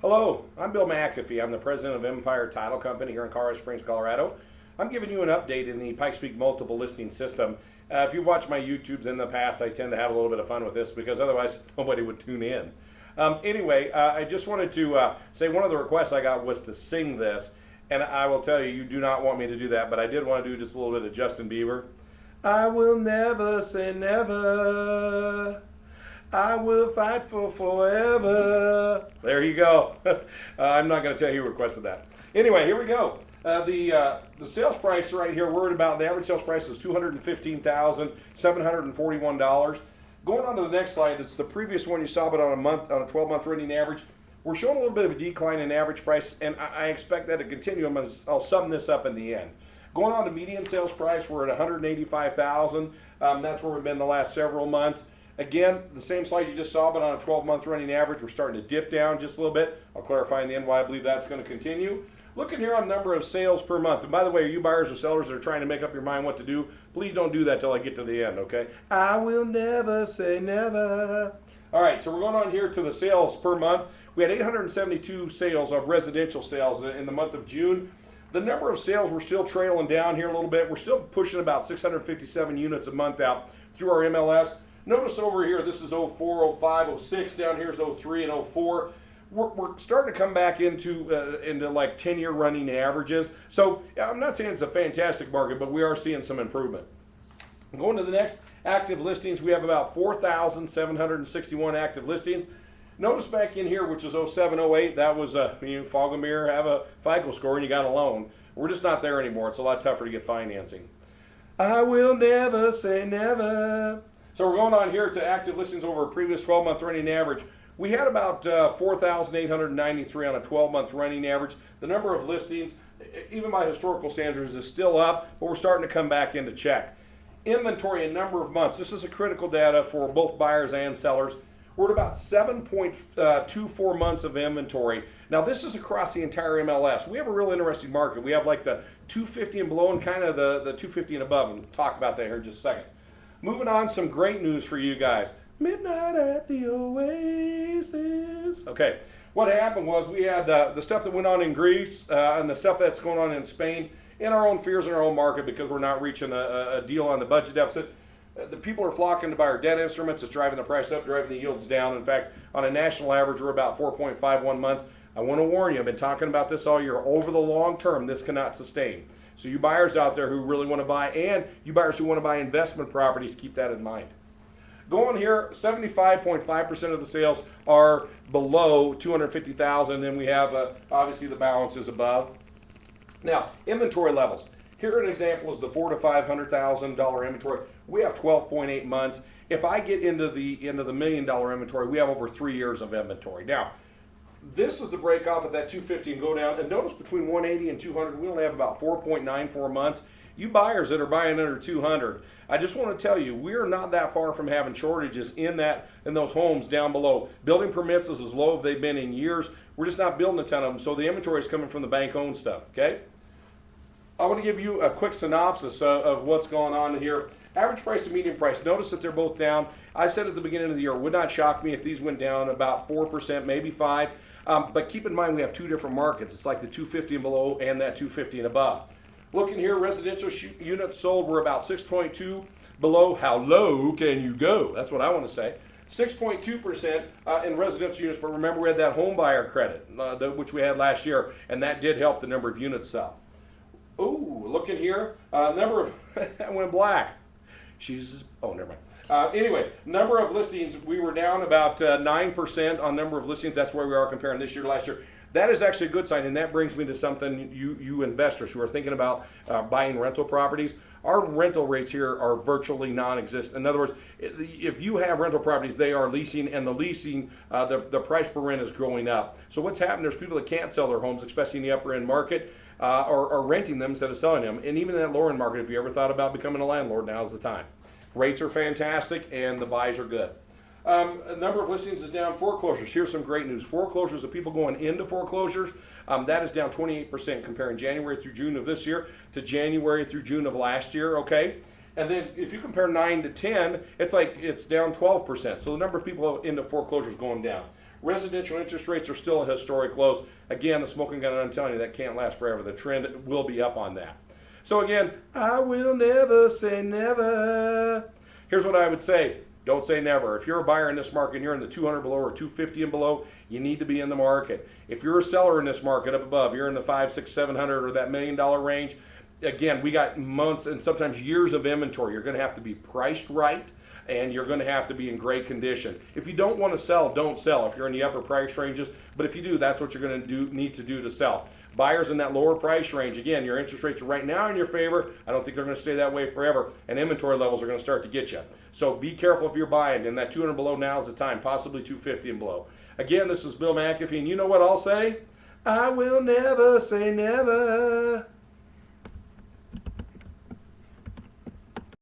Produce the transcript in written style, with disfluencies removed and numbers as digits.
Hello, I'm Bill McAfee. I'm the president of Empire Title Company here in Colorado Springs, Colorado. I'm giving you an update in the Pikes Peak multiple listing system. If you've watched my YouTubes in the past, I tend to have a little bit of fun with this because otherwise nobody would tune in. Anyway, I just wanted to say one of the requests I got was to sing this, and I will tell you, you do not want me to do that, but I did want to do just a little bit of Justin Bieber. I will never say never. I will fight for forever. There you go. I'm not going to tell you who requested that. Anyway, here we go. The sales price right here, we're at about, the average sales price is $215,741. Going on to the next slide, it's the previous one you saw, but on a 12-month running average. We're showing a little bit of a decline in average price, and I expect that to continue. I'll sum this up in the end. Going on to median sales price, we're at $185,000. That's where we've been the last several months. Again, the same slide you just saw, but on a 12-month running average, we're starting to dip down just a little bit. I'll clarify in the end why I believe that's going to continue. Looking here on number of sales per month. And by the way, you buyers or sellers that are trying to make up your mind what to do, please don't do that till I get to the end, okay? I will never say never. All right, so we're going on here to the sales per month. We had 872 sales of residential sales in the month of June. The number of sales, we're still trailing down here a little bit. We're still pushing about 657 units a month out through our MLS. Notice over here, this is 04, 05, 06. Down here is 03 and 04. We're starting to come back into like 10-year running averages. So I'm not saying it's a fantastic market, but we are seeing some improvement. Going to the next, active listings. We have about 4,761 active listings. Notice back in here, which is 07, 08, that was fog a mirror, have a FICO score, and you got a loan. We're just not there anymore. It's a lot tougher to get financing. I will never say never. So we're going on here to active listings over a previous 12-month running average. We had about 4,893 on a 12-month running average. The number of listings, even by historical standards, is still up, but we're starting to come back into check. Inventory, a number of months. This is a critical data for both buyers and sellers. We're at about 7.24 months of inventory. Now this is across the entire MLS. We have a real interesting market. We have like the 250 and below and kind of the 250 and above, and we'll talk about that here in just a second. Moving on, some great news for you guys. Midnight at the Oasis. Okay, what happened was we had the stuff that went on in Greece and the stuff that's going on in Spain in our own fears in our own market because we're not reaching a deal on the budget deficit. The people are flocking to buy our debt instruments. It's driving the price up, driving the yields down. In fact, on a national average, we're about 4.51 months. I want to warn you, I've been talking about this all year. Over the long term, this cannot sustain. So you buyers out there who really want to buy, and you buyers who want to buy investment properties, keep that in mind. Going here, 75.5% of the sales are below 250,000, and we have obviously the balance is above. Now, inventory levels. Here an example is the $400,000 to $500,000 inventory. We have 12.8 months. If I get into the $1 million inventory, we have over 3 years of inventory. Now, this is the break off at that 250 and go down. And notice between 180 and 200, we only have about 4.94 months. You buyers that are buying under 200, I just want to tell you, we are not that far from having shortages in those homes down below. Building permits is as low as they've been in years. We're just not building a ton of them, so the inventory is coming from the bank-owned stuff, okay? I want to give you a quick synopsis of what's going on here. Average price to median price. Notice that they're both down. I said at the beginning of the year, it would not shock me if these went down about 4%, maybe 5%. But keep in mind we have two different markets. It's like the 250 and below and that 250 and above. Looking here, residential units sold were about 6.2 below. How low can you go? That's what I want to say. 6.2% in residential units, but remember we had that home buyer credit, which we had last year, and that did help the number of units sell. Ooh, looking here, number of, I went black. Oh, never mind. Anyway, number of listings, we were down about 9% on number of listings. That's where we are comparing this year to last year. That is actually a good sign, and that brings me to something you investors who are thinking about buying rental properties. Our rental rates here are virtually non-existent. In other words, if you have rental properties, they are leasing, and the leasing, the price per rent is growing up. So what's happened, there's people that can't sell their homes, especially in the upper end market, or renting them instead of selling them. And even in that lower end market, if you ever thought about becoming a landlord, now's the time. Rates are fantastic, and the buys are good. A number of listings is down. Foreclosures, here's some great news. Foreclosures of people going into foreclosures, that is down 28% comparing January through June of this year to January through June of last year, okay? And then if you compare 9 to 10, it's down 12%. So the number of people into foreclosures going down. Residential interest rates are still at historic lows. Again, the smoking gun, I'm telling you, that can't last forever. The trend will be up on that. So again, I will never say never. Here's what I would say. Don't say never. If you're a buyer in this market and you're in the 200 below or 250 and below, you need to be in the market. If you're a seller in this market up above, you're in the 500, 600, 700 or that $1 million range, again, we got months and sometimes years of inventory. You're going to have to be priced right, and you're going to have to be in great condition. If you don't want to sell, don't sell if you're in the upper price ranges, but if you do, that's what you're going to need to do to sell. Buyers in that lower price range, again, your interest rates are right now in your favor. I don't think they're going to stay that way forever, and inventory levels are going to start to get you. So be careful if you're buying. In that 200 below, now is the time, possibly 250 and below. Again, this is Bill McAfee, and you know what I'll say? I will never say never.